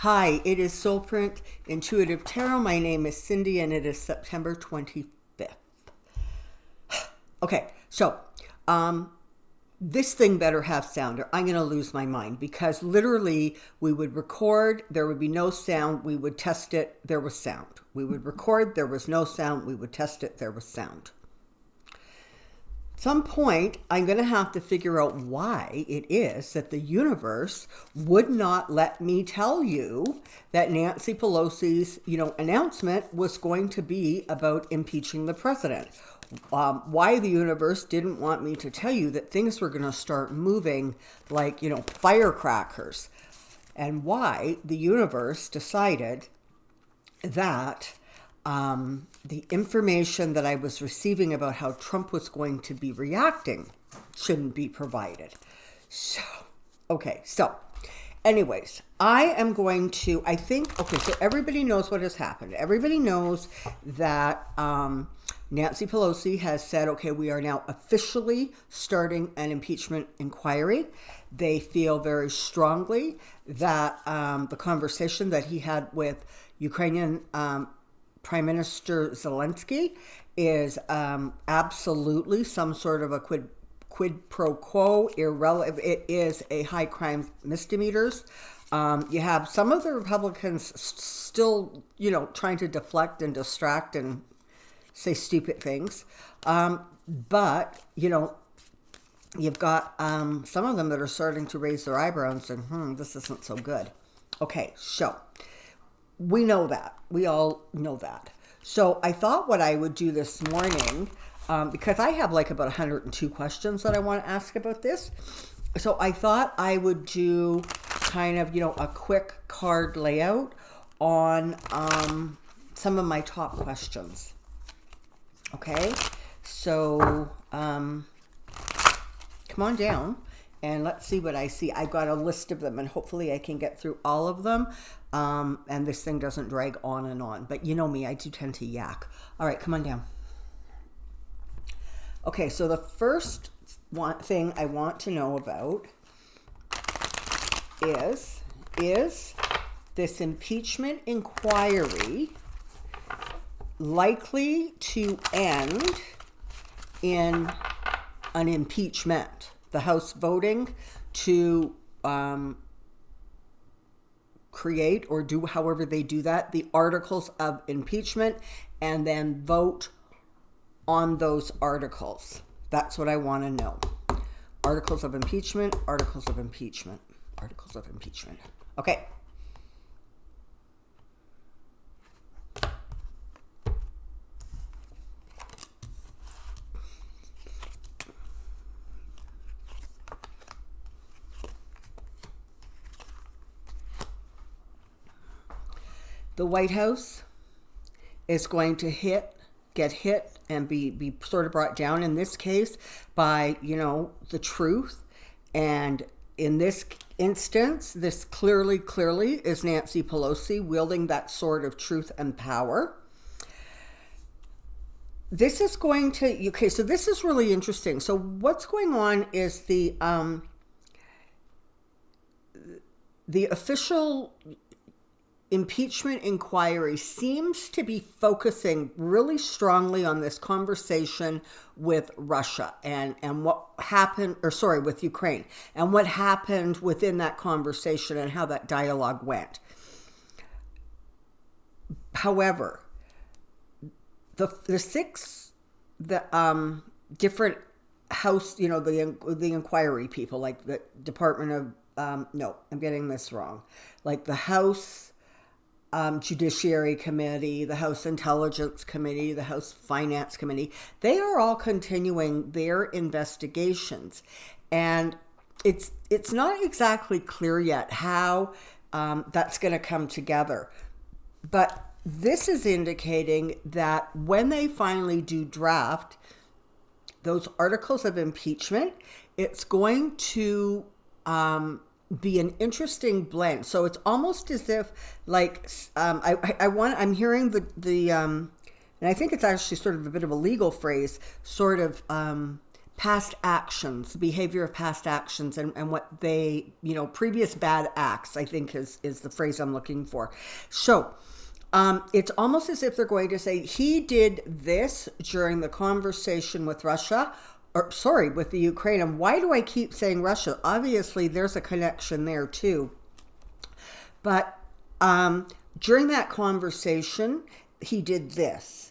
Hi, it is Soulprint Intuitive Tarot. My name is Cindy and it is September 25th. Okay, so this thing better have sound or I'm going to lose my mind, because literally we would record, there would be no sound, we would test it, there was sound. We would record, there was no sound, we would test it, there was sound. At some point, I'm going to have to figure out why it is that the universe would not let me tell you that Nancy Pelosi's, announcement was going to be about impeaching the president. Why the universe didn't want me to tell you that things were going to start moving like, firecrackers. And why the universe decided that the information that I was receiving about how Trump was going to be reacting shouldn't be provided. So anyways, I am going to, so everybody knows what has happened. Everybody knows that Nancy Pelosi has said, okay, we are now officially starting an impeachment inquiry. They feel very strongly that the conversation that he had with Ukrainian Prime Minister Zelensky is absolutely some sort of a quid pro quo, irrelevant. It is a high crime misdemeanors. You have some of the Republicans still, trying to deflect and distract and say stupid things. But, you've got some of them that are starting to raise their eyebrows and, this isn't so good. Okay, so we know that. We all know that. So I thought what I would do this morning, because I have like about 102 questions that I want to ask about this. So I thought I would do kind of, a quick card layout on some of my top questions. Okay, so come on down and let's see what I see. I've got a list of them and hopefully I can get through all of them. And this thing doesn't drag on and on, but you know me, I do tend to yak. All right, come on down. Okay, so the first thing I want to know about is this impeachment inquiry likely to end in an impeachment? The House voting to create or do however they do that, the articles of impeachment, and then vote on those articles. That's what I want to know. Articles of impeachment, articles of impeachment, articles of impeachment. Okay. The White House is going to get hit and be sort of brought down in this case by, the truth. And in this instance, this clearly is Nancy Pelosi wielding that sort of truth and power. This is going to, so this is really interesting. So what's going on is the official impeachment inquiry seems to be focusing really strongly on this conversation with Russia and what happened, with Ukraine, and what happened within that conversation and how that dialogue went. However, the six different House, the inquiry people, like the Department of, no, I'm getting this wrong, like the House Judiciary Committee, the House Intelligence Committee, the House Finance Committee, they are all continuing their investigations. And it's not exactly clear yet how that's going to come together. But this is indicating that when they finally do draft those articles of impeachment, it's going to be an interesting blend. So it's almost as if, like, I'm hearing the and I think it's actually sort of a bit of a legal phrase, sort of past actions, behavior of past actions, and what they, previous bad acts, I think is the phrase I'm looking for. So it's almost as if they're going to say, he did this during the conversation with Russia, with the Ukraine. And why do I keep saying Russia? Obviously, there's a connection there too. But during that conversation, he did this.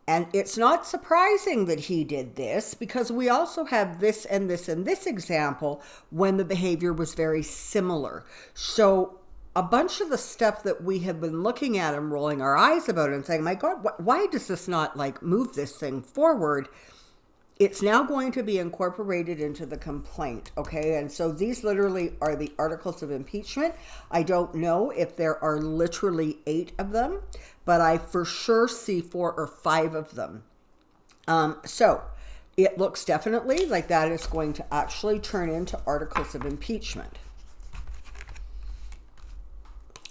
And it's not surprising that he did this, because we also have this and this and this example when the behavior was very similar. So a bunch of the stuff that we have been looking at and rolling our eyes about and saying, my God, why does this not move this thing forward? It's now going to be incorporated into the complaint, okay? And so these literally are the articles of impeachment. I don't know if there are literally 8 of them, but I for sure see 4 or 5 of them. So it looks definitely like that is going to actually turn into articles of impeachment.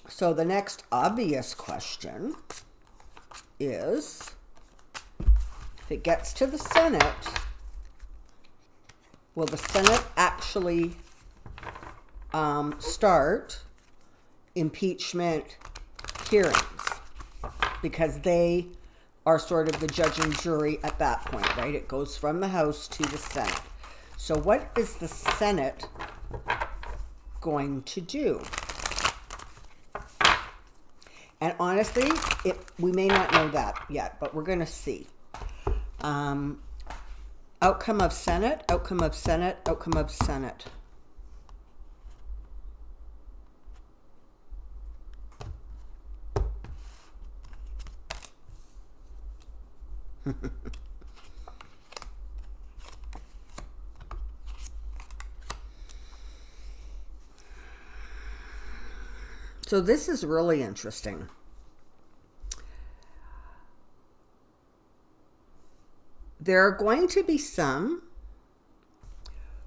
So the next obvious question is, if it gets to the Senate, will the Senate actually start impeachment hearings? Because they are sort of the judge and jury at that point, right? It goes from the House to the Senate. So what is the Senate going to do? And honestly, we may not know that yet, but we're going to see. Outcome of Senate, outcome of Senate, outcome of Senate. So this is really interesting. There are going to be some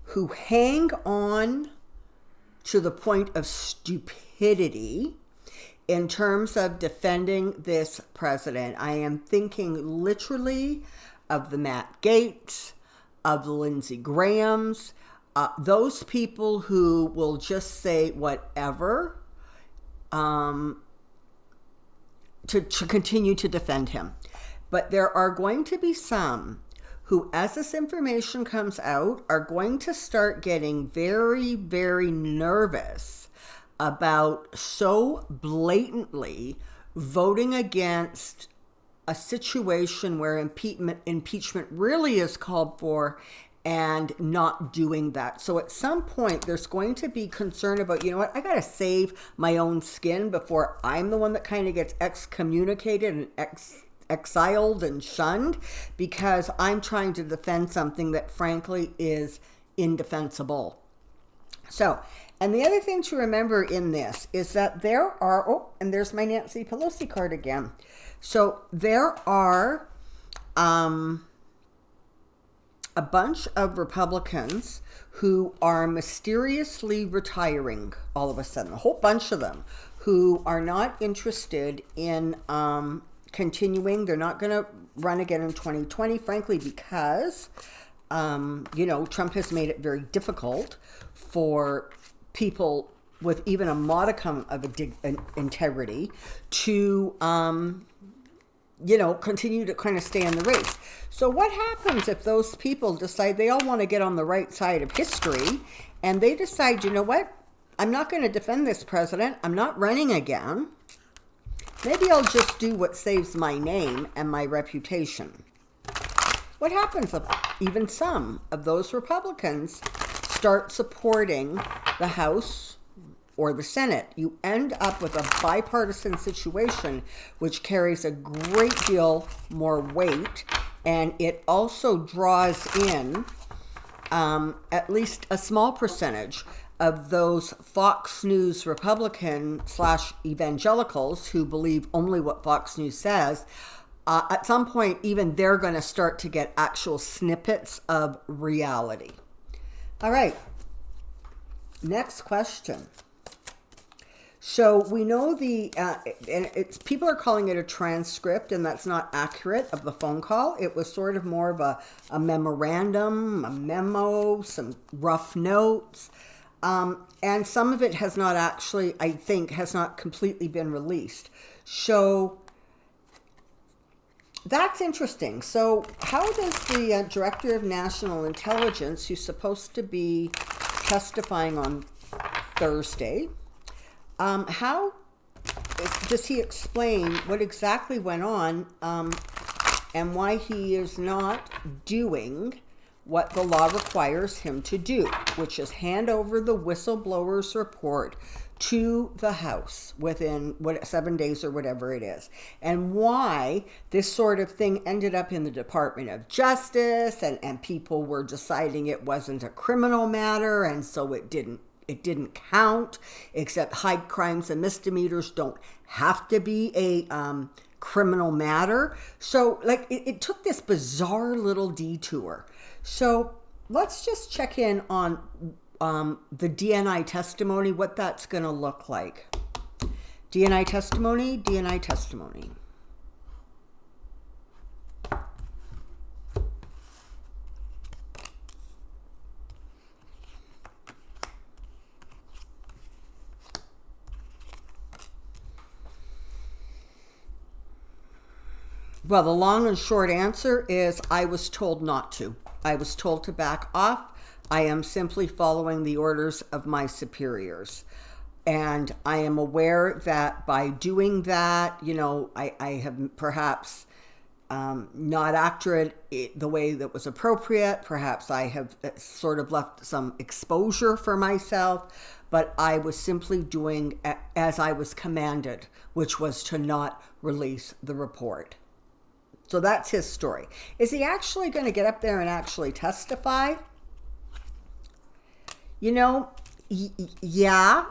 who hang on to the point of stupidity in terms of defending this president. I am thinking literally of the Matt Gaetz, of the Lindsey Grahams, those people who will just say whatever to continue to defend him. But there are going to be some who, as this information comes out, are going to start getting very, very nervous about so blatantly voting against a situation where impeachment really is called for and not doing that. So at some point, there's going to be concern about, I got to save my own skin before I'm the one that kind of gets excommunicated and exiled and shunned because I'm trying to defend something that frankly is indefensible. So, and the other thing to remember in this is that there are, and there's my Nancy Pelosi card again. So there are a bunch of Republicans who are mysteriously retiring all of a sudden, a whole bunch of them who are not interested in continuing. They're not going to run again in 2020, frankly, because, Trump has made it very difficult for people with even a modicum of integrity to, continue to kind of stay in the race. So what happens if those people decide they all want to get on the right side of history and they decide, I'm not going to defend this president. I'm not running again. Maybe I'll just do what saves my name and my reputation. What happens if even some of those Republicans start supporting the House or the Senate? You end up with a bipartisan situation which carries a great deal more weight, and it also draws in at least a small percentage of those Fox News Republican / evangelicals who believe only what Fox News says. At some point, even they're going to start to get actual snippets of reality. All right. Next question. So we know and people are calling it a transcript, and that's not accurate of the phone call. It was sort of more of a memorandum, a memo, some rough notes. And some of it has not actually, I think, has not completely been released. So that's interesting. So how does the Director of National Intelligence, who's supposed to be testifying on Thursday, how does he explain what exactly went on and why he is not doing what the law requires him to do, which is hand over the whistleblower's report to the House within 7 days or whatever it is, and why this sort of thing ended up in the Department of Justice, and people were deciding it wasn't a criminal matter, and so it didn't count, except high crimes and misdemeanors don't have to be a criminal matter. So like it took this bizarre little detour. So let's just check in on the DNI testimony, what that's going to look like. DNI testimony, DNI testimony. Well, the long and short answer is I was told not to. I was told to back off. I am simply following the orders of my superiors. And I am aware that by doing that, I have perhaps not acted the way that was appropriate. Perhaps I have sort of left some exposure for myself, but I was simply doing as I was commanded, which was to not release the report. So that's his story. Is he actually going to get up there and actually testify? Yeah,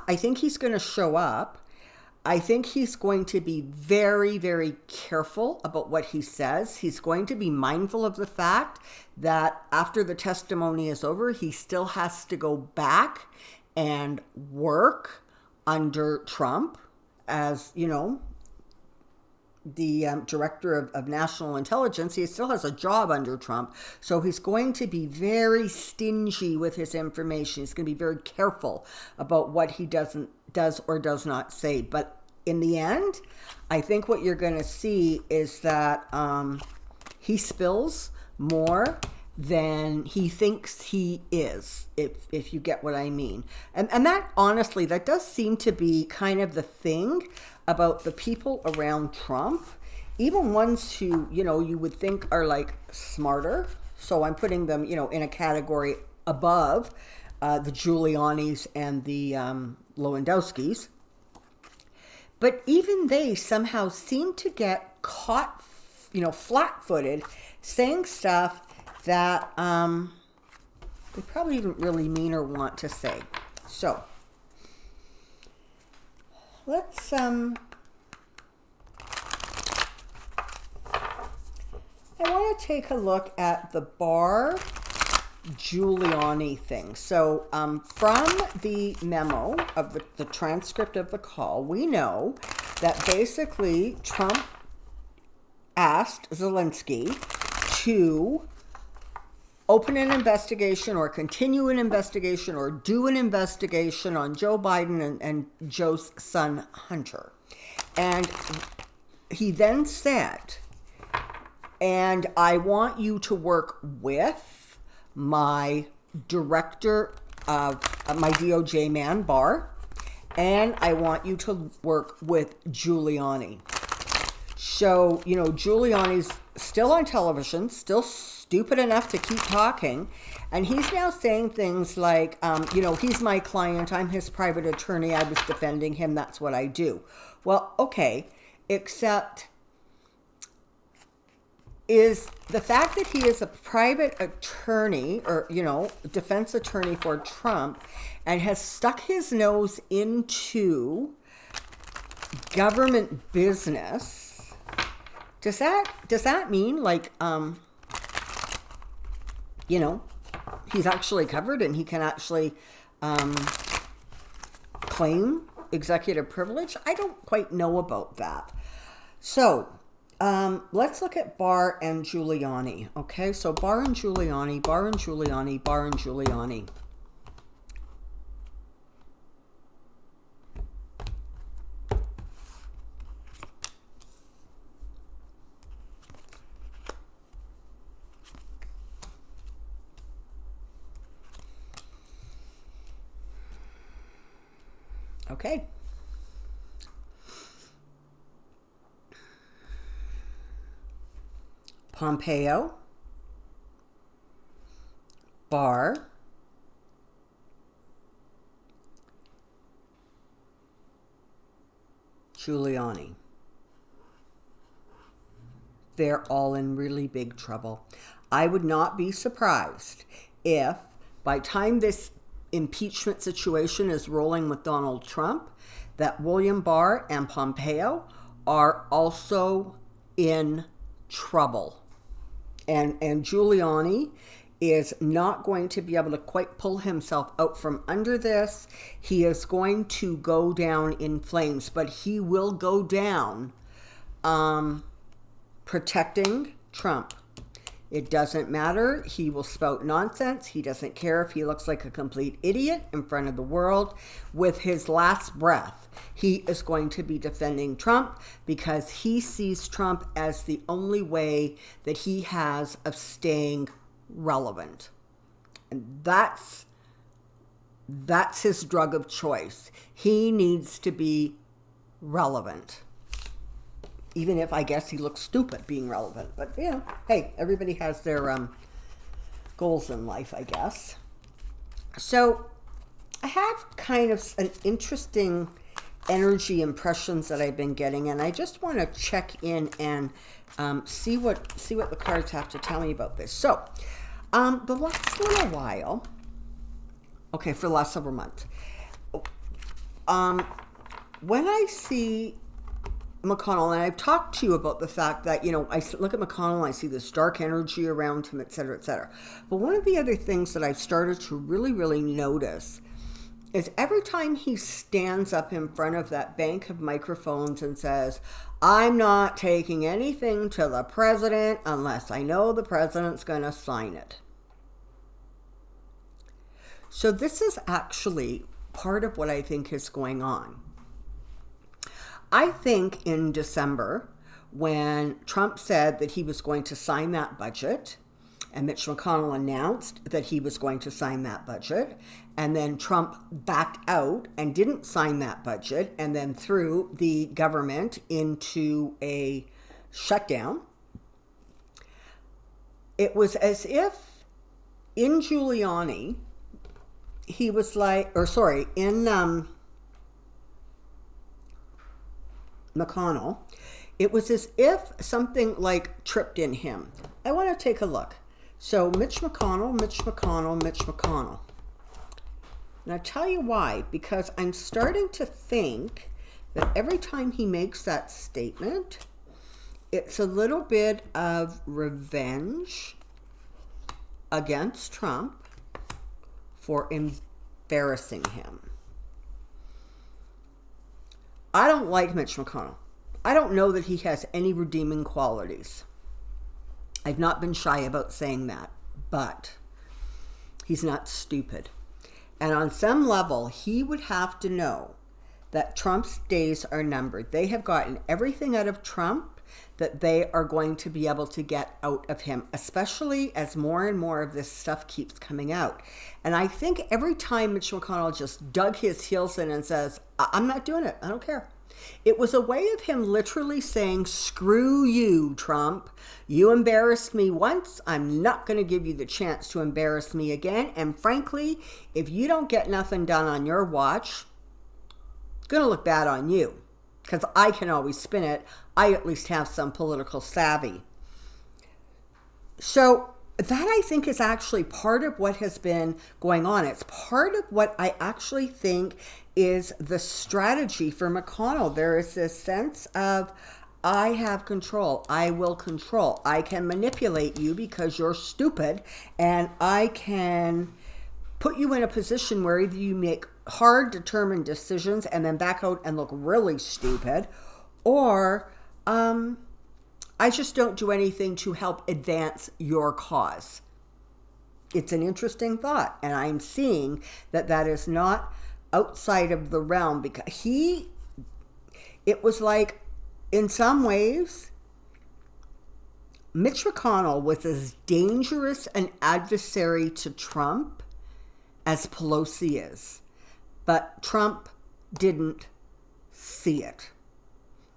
I think he's going to show up. I think he's going to be very, very careful about what he says. He's going to be mindful of the fact that after the testimony is over, he still has to go back and work under Trump as, the Director of National Intelligence. He still has a job under Trump. So he's going to be very stingy with his information. He's going to be very careful about what he does or does not say. But in the end, I think what you're going to see is that he spills more than he thinks he is, if you get what I mean. And that, honestly, that does seem to be kind of the thing about the people around Trump, even ones who, you would think are like smarter. So I'm putting them, in a category above the Giulianis and the Lewandowskis. But even they somehow seem to get caught, flat-footed, saying stuff that they probably didn't really mean or want to say. So let's I want to take a look at the Barr Giuliani thing. So from the memo of the transcript of the call, we know that basically Trump asked Zelensky to open an investigation or continue an investigation or do an investigation on Joe Biden and Joe's son Hunter. And he then said, and I want you to work with my director of my DOJ man, Barr, and I want you to work with Giuliani. So, Giuliani's still on television, still stupid enough to keep talking, and he's now saying things like, he's my client, I'm his private attorney, I was defending him, that's what I do. Well, okay, except is the fact that he is a private attorney or, defense attorney for Trump and has stuck his nose into government business, does that mean like, he's actually covered and he can actually claim executive privilege? I don't quite know about that. So let's look at Barr and Giuliani. Okay, so Barr and Giuliani, Barr and Giuliani, Barr and Giuliani. Okay. Pompeo, Barr, Giuliani. They're all in really big trouble. I would not be surprised if by the time this impeachment situation is rolling with Donald Trump, that William Barr and Pompeo are also in trouble. And Giuliani is not going to be able to quite pull himself out from under this. He is going to go down in flames, but he will go down protecting Trump. It doesn't matter. He will spout nonsense. He doesn't care if he looks like a complete idiot in front of the world. With his last breath, he is going to be defending Trump because he sees Trump as the only way that he has of staying relevant. And that's his drug of choice. He needs to be relevant. Even if I guess he looks stupid being relevant. But, you know, hey, everybody has their goals in life, I guess. So I have kind of an interesting energy impressions that I've been getting. And I just want to check in and see what the cards have to tell me about this. So the last little while, okay, for the last several months, when I see McConnell, and I've talked to you about the fact that, you know, I look at McConnell and I see this dark energy around him, et cetera, et cetera. But one of the other things that I've started to really, really notice is every time he stands up in front of that bank of microphones and says, I'm not taking anything to the president unless I know the president's going to sign it. So this is actually part of what I think is going on. I think in December, when Trump said that he was going to sign that budget, and Mitch McConnell announced that he was going to sign that budget, and then Trump backed out and didn't sign that budget, and then threw the government into a shutdown, it was as if in Giuliani, he was like, in McConnell, it was as if something like tripped in him. I want to take a look. So Mitch McConnell. And I'll tell you why, because I'm starting to think that every time he makes that statement, it's a little bit of revenge against Trump for embarrassing him. I don't like Mitch McConnell. I don't know that he has any redeeming qualities. I've not been shy about saying that, but he's not stupid. And on some level, he would have to know that Trump's days are numbered. They have gotten everything out of Trump that they are going to be able to get out of him, especially as more and more of this stuff keeps coming out. And I think every time Mitch McConnell just dug his heels in and says, I'm not doing it, I don't care. It was a way of him literally saying, screw you, Trump. You embarrassed me once. I'm not going to give you the chance to embarrass me again. And frankly, if you don't get nothing done on your watch, it's going to look bad on you. Because I can always spin it. I at least have some political savvy. So that I think is actually part of what has been going on. It's part of what I actually think is the strategy for McConnell. There is this sense of, I have control. I will control. I can manipulate you because you're stupid, and I can put you in a position where either you make hard, determined decisions and then back out and look really stupid, or I just don't do anything to help advance your cause. It's an interesting thought, and I'm seeing that that is not outside of the realm, because it was like, in some ways, Mitch McConnell was as dangerous an adversary to Trump as Pelosi is. But Trump didn't see it.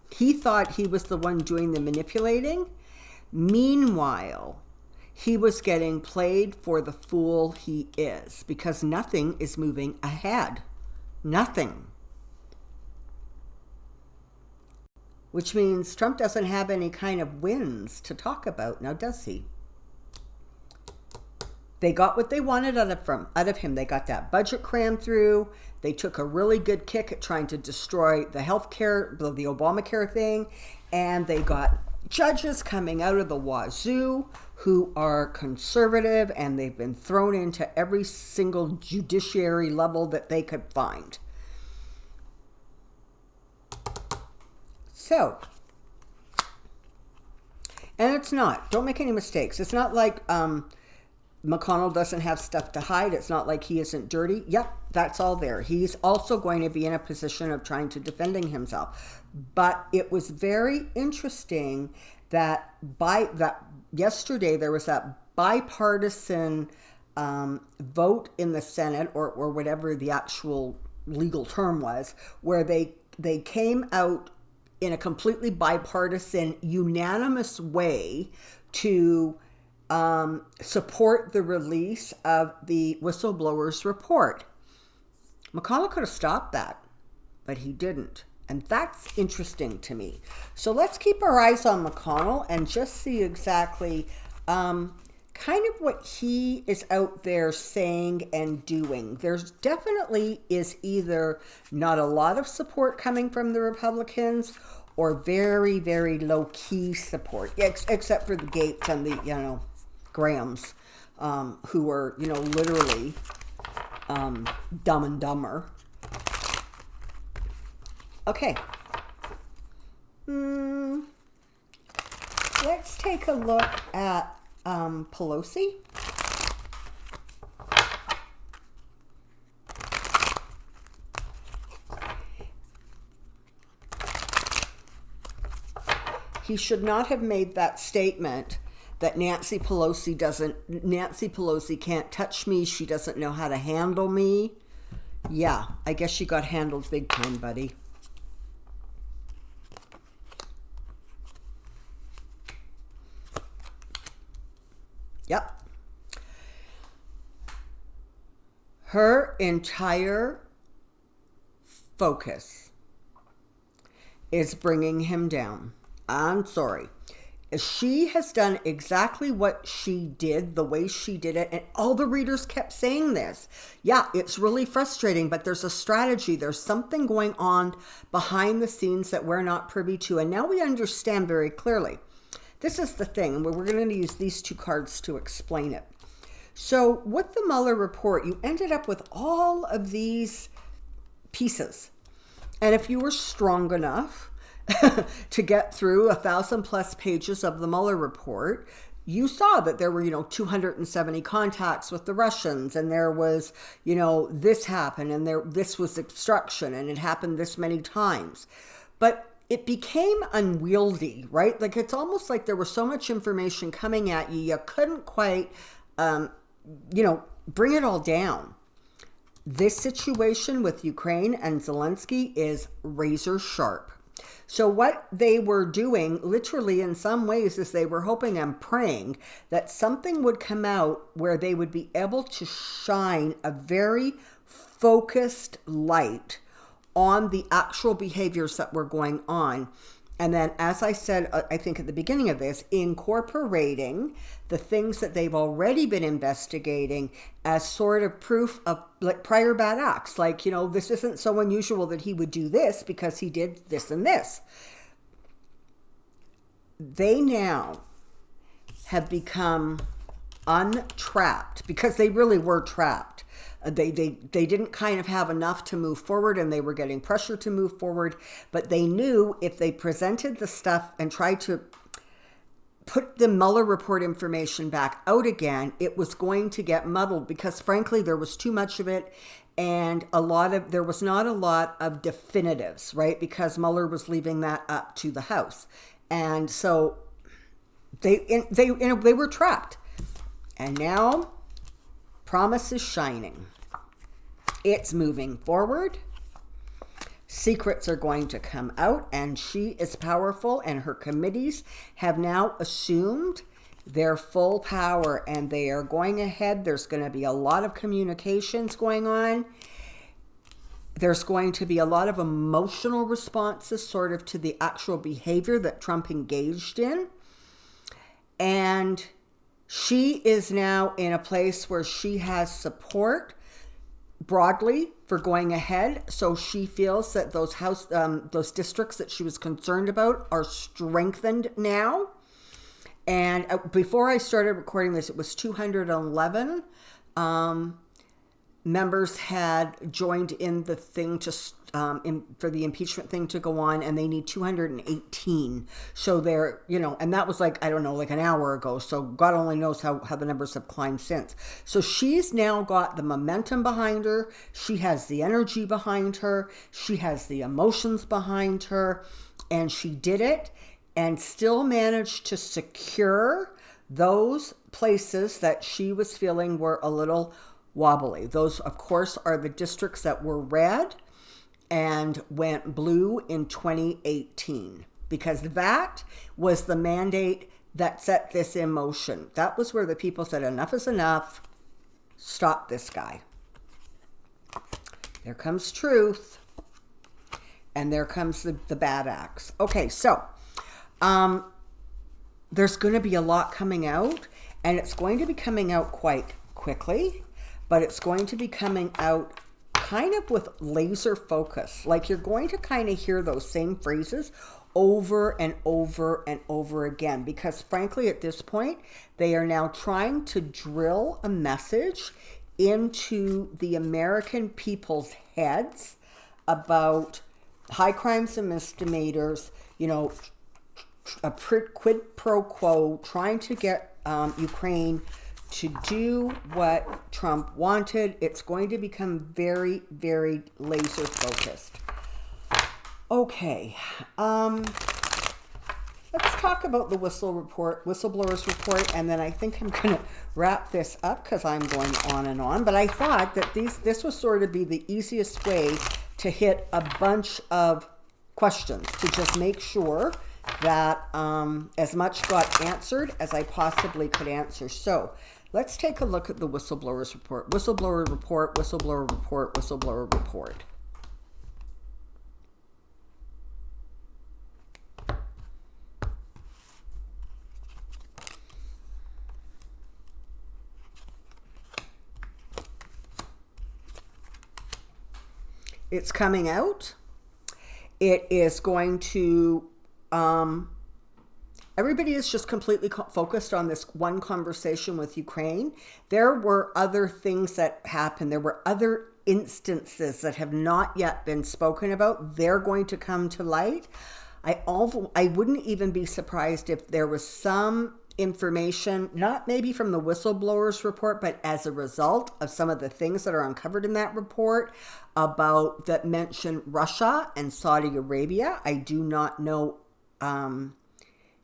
He thought he was the one doing the manipulating. Meanwhile, he was getting played for the fool he is, because nothing is moving ahead. Nothing. Which means Trump doesn't have any kind of wins to talk about now, does he? They got what they wanted out of him. They got that budget crammed through. They took a really good kick at trying to destroy the healthcare, the Obamacare thing. And they got judges coming out of the wazoo who are conservative, and they've been thrown into every single judiciary level that they could find. So, and it's not, don't make any mistakes. It's not like McConnell doesn't have stuff to hide. It's not like he isn't dirty. Yep, that's all there. He's also going to be in a position of trying to defending himself. But it was very interesting that yesterday there was that bipartisan vote in the Senate, or whatever the actual legal term was, where they came out in a completely bipartisan, unanimous way to support the release of the whistleblower's report. McConnell could have stopped that, but he didn't. And that's interesting to me. So let's keep our eyes on McConnell and just see exactly kind of what he is out there saying and doing. There's definitely is either not a lot of support coming from the Republicans, or very, very low-key support, except for the Gates and the, Grahams, who are, literally dumb and dumber. Okay. Let's take a look at Pelosi. He should not have made that statement that Nancy Pelosi can't touch me. She doesn't know how to handle me. Yeah, I guess she got handled big time, buddy. Yep. Her entire focus is bringing him down. I'm sorry. She has done exactly what she did, the way she did it, and all the readers kept saying this. Yeah, it's really frustrating, but there's a strategy. There's something going on behind the scenes that we're not privy to, and now we understand very clearly. This is the thing, and we're going to use these two cards to explain it. So with the Mueller report, you ended up with all of these pieces. And if you were strong enough to get through 1,000+ pages of the Mueller report, you saw that there were, 270 contacts with the Russians, and there was, this happened, and this was obstruction, and it happened this many times. But it became unwieldy, right? Like, it's almost like there was so much information coming at you, you couldn't quite, bring it all down. This situation with Ukraine and Zelensky is razor sharp. So what they were doing, literally in some ways, is they were hoping and praying that something would come out where they would be able to shine a very focused light on the actual behaviors that were going on. And then, as I said, I think at the beginning of this, incorporating the things that they've already been investigating as sort of proof of like prior bad acts. Like, this isn't so unusual that he would do this because he did this and this. They now have become untrapped, because they really were trapped. They didn't kind of have enough to move forward, and they were getting pressure to move forward, but they knew if they presented the stuff and tried to put the Mueller report information back out again, it was going to get muddled, because frankly there was too much of it, and there was not a lot of definitives, right? Because Mueller was leaving that up to the House, and so they were trapped. And now promise is shining. It's moving forward. Secrets are going to come out, and she is powerful, and her committees have now assumed their full power, and they are going ahead. There's going to be a lot of communications going on. There's going to be a lot of emotional responses sort of to the actual behavior that Trump engaged in. And she is now in a place where she has support broadly for going ahead. So she feels that those districts that she was concerned about are strengthened now. And before I started recording this, it was 211 members had joined in the thing for the impeachment thing to go on, and they need 218. So they're, and that was like, I don't know, like an hour ago. So God only knows how the numbers have climbed since. So she's now got the momentum behind her. She has the energy behind her. She has the emotions behind her, and she did it and still managed to secure those places that she was feeling were a little wobbly. Those, of course, are the districts that were red and went blue in 2018, because that was the mandate that set this in motion. That was where the people said, enough is enough. Stop this guy. There comes truth, and there comes the bad acts. Okay, so there's going to be a lot coming out, and it's going to be coming out quite quickly, but it's going to be coming out kind of with laser focus. Like, you're going to kind of hear those same phrases over and over and over again, because frankly, at this point, they are now trying to drill a message into the American people's heads about high crimes and misdemeanors, a quid pro quo, trying to get Ukraine to do what Trump wanted. It's going to become very, very laser focused. Okay, let's talk about the whistleblowers report, and then I think I'm going to wrap this up because I'm going on and on. But I thought that this was sort of be the easiest way to hit a bunch of questions, to just make sure that as much got answered as I possibly could answer. So let's take a look at the whistleblowers report. Whistleblower report, whistleblower report, whistleblower report. It's coming out. It is going to, everybody is just completely focused on this one conversation with Ukraine. There were other things that happened. There were other instances that have not yet been spoken about. They're going to come to light. I wouldn't even be surprised if there was some information, not maybe from the whistleblowers report, but as a result of some of the things that are uncovered in that report about that mention Russia and Saudi Arabia. I do not know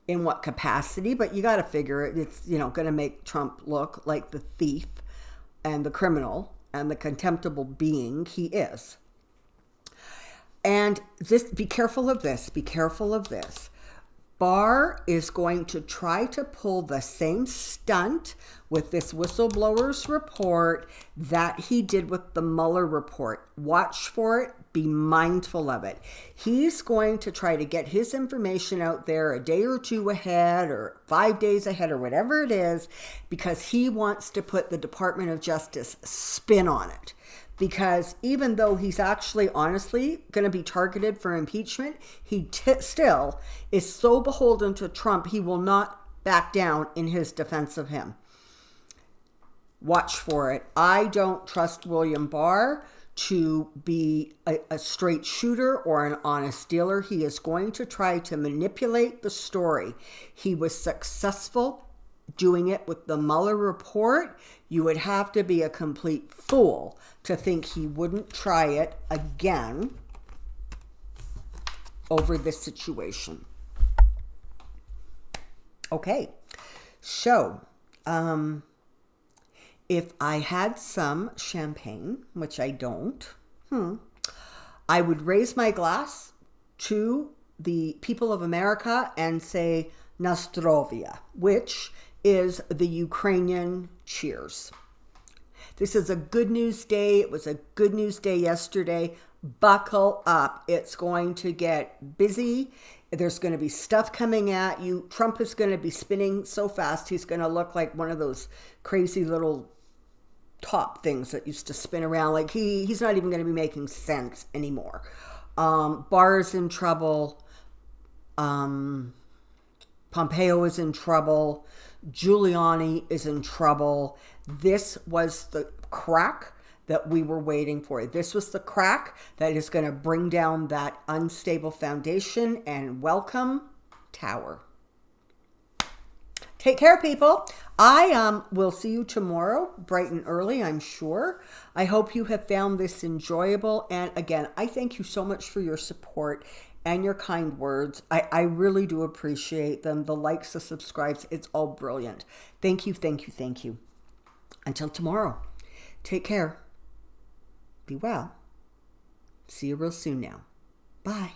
in what capacity, but you got to figure it's going to make Trump look like the thief and the criminal and the contemptible being he is. And be careful of this. Be careful of this. Barr is going to try to pull the same stunt with this whistleblowers report that he did with the Mueller report. Watch for it. Be mindful of it. He's going to try to get his information out there a day or two ahead or 5 days ahead or whatever it is, because he wants to put the Department of Justice spin on it. Because even though he's actually honestly going to be targeted for impeachment, he still is so beholden to Trump, he will not back down in his defense of him. Watch for it. I don't trust William Barr to be a straight shooter or an honest dealer. He is going to try to manipulate the story. He was successful doing it with the Mueller report. You would have to be a complete fool to think he wouldn't try it again over this situation. Okay, so if I had some champagne, which I don't, I would raise my glass to the people of America and say Nostrovia, which is the Ukrainian cheers. This is a good news day. It was a good news day yesterday. Buckle up. It's going to get busy. There's going to be stuff coming at you. Trump is going to be spinning so fast. He's going to look like one of those crazy little top things that used to spin around. Like he's not even going to be making sense anymore. Barr is in trouble. Pompeo is in trouble. Giuliani is in trouble. This was the crack that we were waiting for. This was the crack that is going to bring down that unstable foundation and welcome tower. Take care, people. I will see you tomorrow, bright and early, I'm sure. I hope you have found this enjoyable. And again, I thank you so much for your support and your kind words. I really do appreciate them. The likes, the subscribes, it's all brilliant. Thank you, thank you, thank you. Until tomorrow, take care. Be well. See you real soon now. Bye.